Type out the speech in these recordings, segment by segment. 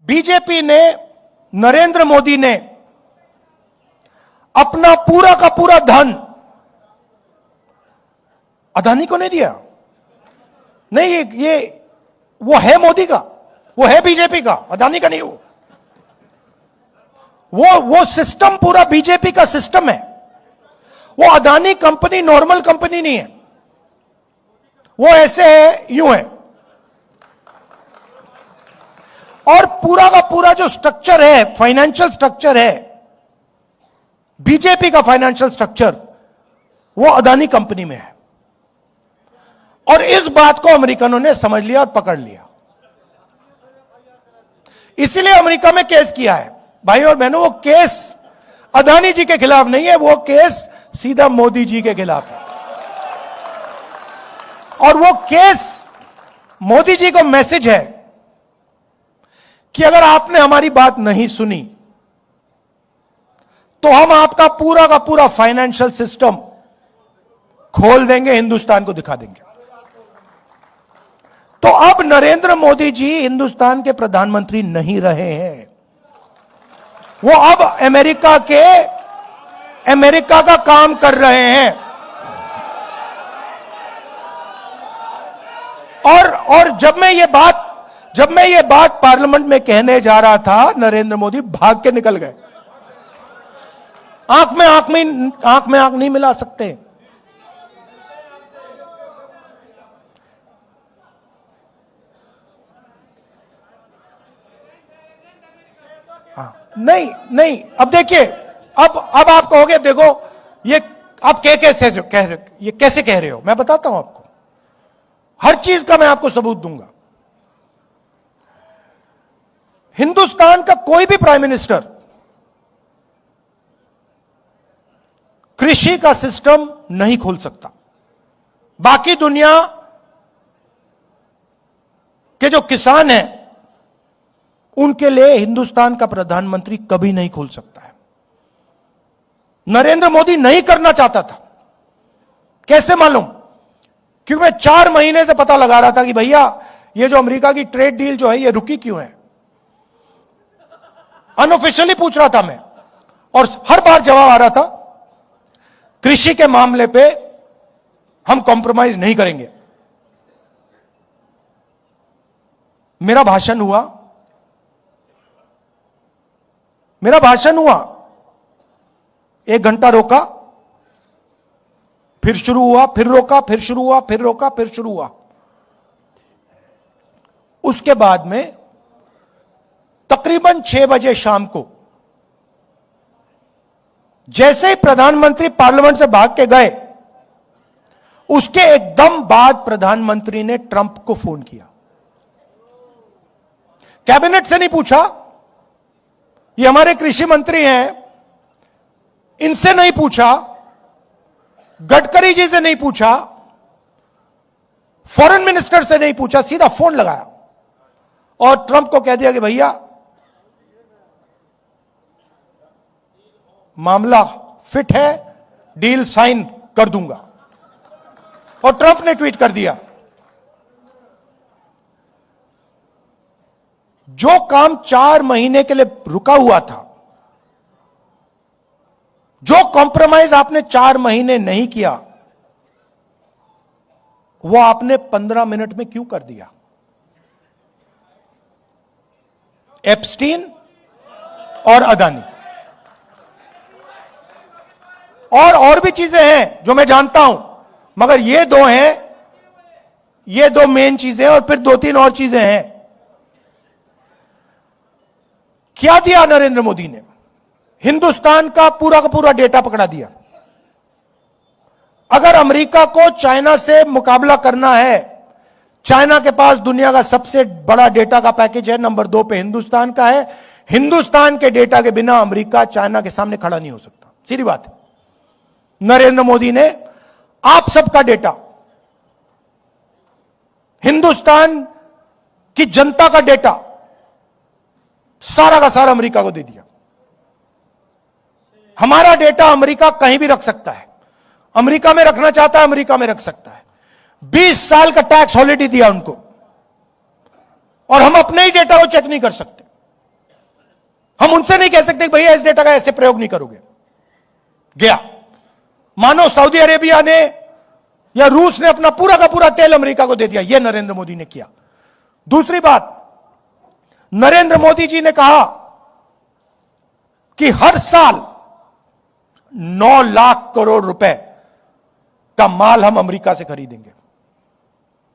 BJP ने, नरेंद्र मोदी ने अपना पूरा का पूरा धन अदानी को नहीं दिया। नहीं, ये वो है मोदी का, वो है बीजेपी का, अदानी का नहीं। वो सिस्टम पूरा बीजेपी का सिस्टम है। वो अदानी कंपनी नॉर्मल कंपनी नहीं है, वो ऐसे है, यूं है। और पूरा का पूरा जो स्ट्रक्चर है, फाइनेंशियल स्ट्रक्चर है, बीजेपी का फाइनेंशियल स्ट्रक्चर, वो अदानी कंपनी में है। और इस बात को अमेरिकनों ने समझ लिया और पकड़ लिया। इसीलिए अमेरिका में केस किया है भाई और बहनों। वो केस अदानी जी के खिलाफ नहीं है, वो केस सीधा मोदी जी के खिलाफ है। और वो केस मोदी जी को मैसेज है कि अगर आपने हमारी बात नहीं सुनी तो हम आपका पूरा का पूरा फाइनेंशियल सिस्टम खोल देंगे, हिंदुस्तान को दिखा देंगे। तो अब नरेंद्र मोदी जी हिंदुस्तान के प्रधानमंत्री नहीं रहे हैं। वो अब अमेरिका का काम कर रहे हैं। और जब मैं ये बात पार्लियामेंट में कहने जा रहा था, नरेंद्र मोदी भाग के निकल गए। आंख में आंख नहीं मिला सकते। नहीं, अब देखिए, अब आप कहोगे देखो ये आप कैसे कह रहे हो। मैं बताता हूं आपको, हर चीज का मैं आपको सबूत दूंगा। हिंदुस्तान का कोई भी प्राइम मिनिस्टर कृषि का सिस्टम नहीं खोल सकता। बाकी दुनिया के जो किसान हैं उनके लिए हिंदुस्तान का प्रधानमंत्री कभी नहीं खोल सकता है। नरेंद्र मोदी नहीं करना चाहता था। कैसे मालूम? क्योंकि मैं 4 महीने से पता लगा रहा था कि भैया ये जो अमेरिका की ट्रेड डील जो है ये रुकी क्यों है। अनऑफिशियली पूछ रहा था मैं, और हर बार जवाब आ रहा था कृषि के मामले पे हम कॉम्प्रोमाइज नहीं करेंगे। मेरा भाषण हुआ, 1 घंटा रोका, फिर शुरू हुआ, फिर रोका, फिर शुरू हुआ, फिर रोका, फिर शुरू हुआ। उसके बाद में तकरीबन 6 बजे शाम को जैसे ही प्रधानमंत्री पार्लियामेंट से भाग के गए, उसके एकदम बाद प्रधानमंत्री ने ट्रंप को फोन किया। कैबिनेट से नहीं पूछा, ये हमारे कृषि मंत्री हैं, इनसे नहीं पूछा, गडकरी जी से नहीं पूछा, फॉरेन मिनिस्टर से नहीं पूछा, सीधा फोन लगाया और ट्रंप को कह दिया कि भैया मामला फिट है, डील साइन कर दूंगा। और ट्रंप ने ट्वीट कर दिया, जो काम 4 महीने के लिए रुका हुआ था, जो कॉम्प्रोमाइज आपने 4 महीने नहीं किया, वो आपने 15 मिनट में क्यों कर दिया? एप्स्टीन और अदानी और भी चीजें हैं जो मैं जानता हूं, मगर ये 2 हैं, ये 2 मेन चीजें, और फिर 2-3 और चीजें हैं। क्या दिया नरेंद्र मोदी ने? हिंदुस्तान का पूरा डेटा पकड़ा दिया। अगर अमेरिका को चाइना से मुकाबला करना है, चाइना के पास दुनिया का सबसे बड़ा डेटा का पैकेज है, नंबर 2 पे हिंदुस्तान का है। हिंदुस्तान के डेटा के बिना अमेरिका चाइना के सामने खड़ा नहीं हो सकता, सीधी बात है। नरेंद्र मोदी ने आप सबका डेटा, हिंदुस्तान की जनता का डेटा, सारा का सारा अमेरिका को दे दिया। हमारा डेटा अमेरिका कहीं भी रख सकता है, अमेरिका में रखना चाहता है अमेरिका में रख सकता है। 20 साल का टैक्स हॉलिडे दिया उनको, और हम अपने ही डेटा को चेक नहीं कर सकते। हम उनसे नहीं कह सकते कि भैया इस डेटा का ऐसे प्रयोग नहीं करोगे। गया, मानो सऊदी अरेबिया ने या रूस ने अपना पूरा का पूरा तेल अमेरिका को दे दिया, यह नरेंद्र मोदी ने किया। दूसरी बात, नरेंद्र मोदी जी ने कहा कि हर साल 9 लाख करोड़ रुपए का माल हम अमेरिका से खरीदेंगे।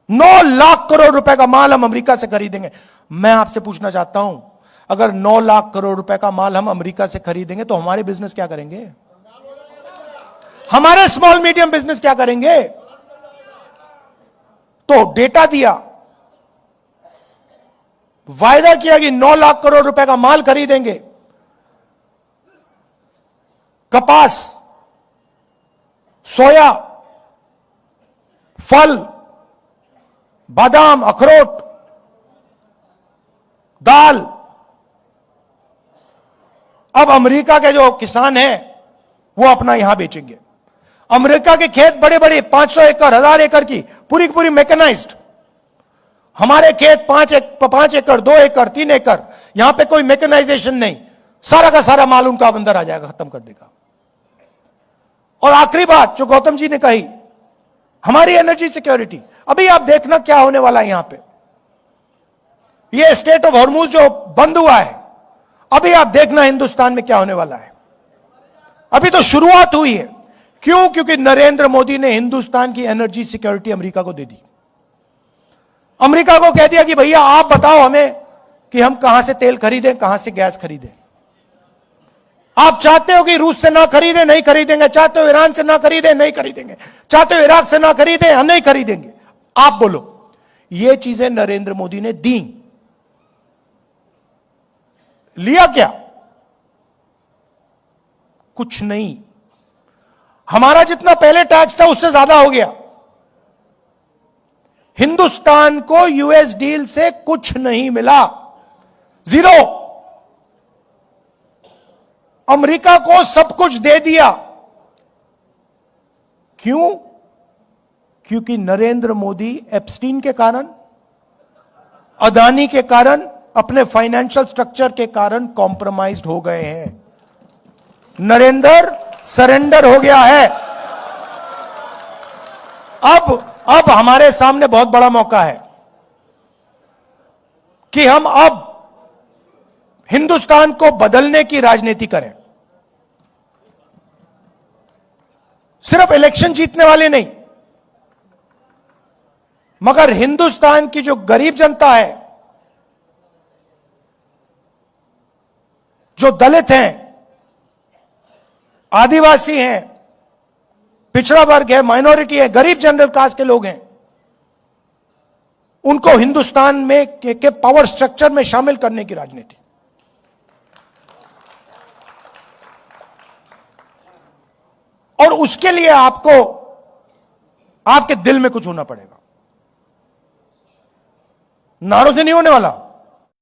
9 लाख करोड़ रुपए का माल हम अमेरिका से खरीदेंगे। मैं आपसे पूछना चाहता हूं, अगर 9 लाख करोड़ रुपए का माल हम अमेरिका से खरीदेंगे तो हमारे बिजनेस क्या करेंगे? हमारे स्मॉल मीडियम बिजनेस क्या करेंगे? तो डेटा दिया, वायदा किया कि 9 लाख करोड़ रुपए का माल खरीदेंगे। कपास, सोया, फल, बादाम, अखरोट, दाल। अब अमेरिका के जो किसान हैं वो अपना यहां बेचेंगे। अमेरिका के खेत बड़े बड़े 500 एकड़, 1000 एकड़ की पूरी पूरी मैकेनाइज्ड। हमारे खेत 5 एकड़, 2 एकड़, 3 एकड़, यहां पे कोई मैकेनाइजेशन नहीं। सारा का सारा माल उनका अंदर आ जाएगा, खत्म कर देगा। और आखिरी बात जो गौतम जी ने कही, हमारी एनर्जी सिक्योरिटी। अभी आप देखना क्या होने वाला है यहां पे। ये स्टेट ऑफ हॉर्मुज जो बंद हुआ है, अभी आप देखना हिंदुस्तान में क्या होने वाला है। अभी तो शुरुआत हुई है। क्यों? क्योंकि नरेंद्र मोदी ने हिंदुस्तान की एनर्जी सिक्योरिटी अमेरिका को दे दी। अमेरिका को कह दिया कि भैया आप बताओ हमें कि हम कहां से तेल खरीदें, कहां से गैस खरीदें। आप चाहते हो कि रूस से ना खरीदें, नहीं खरीदेंगे। चाहते हो ईरान से ना खरीदें, नहीं खरीदेंगे। चाहते हो इराक से ना खरीदें, नहीं खरीदेंगे। आप बोलो। ये चीजें नरेंद्र मोदी ने दी। लिया क्या? कुछ नहीं। हमारा जितना पहले टैक्स था उससे ज्यादा हो गया। हिंदुस्तान को यूएस डील से कुछ नहीं मिला, जीरो। अमेरिका को सब कुछ दे दिया। क्यों? क्योंकि नरेंद्र मोदी एप्स्टीन के कारण, अदानी के कारण, अपने फाइनेंशियल स्ट्रक्चर के कारण कॉम्प्रोमाइज्ड हो गए हैं। नरेंद्र सरेंडर हो गया है। अब हमारे सामने बहुत बड़ा मौका है कि हम अब हिंदुस्तान को बदलने की राजनीति करें। सिर्फ इलेक्शन जीतने वाले नहीं, मगर हिंदुस्तान की जो गरीब जनता है, जो दलित हैं, आदिवासी हैं, पिछड़ा वर्ग है, माइनॉरिटी है, गरीब जनरल कास्ट के लोग हैं, उनको हिंदुस्तान में के पावर स्ट्रक्चर में शामिल करने की राजनीति। और उसके लिए आपको आपके दिल में कुछ होना पड़ेगा। नारों से नहीं होने वाला।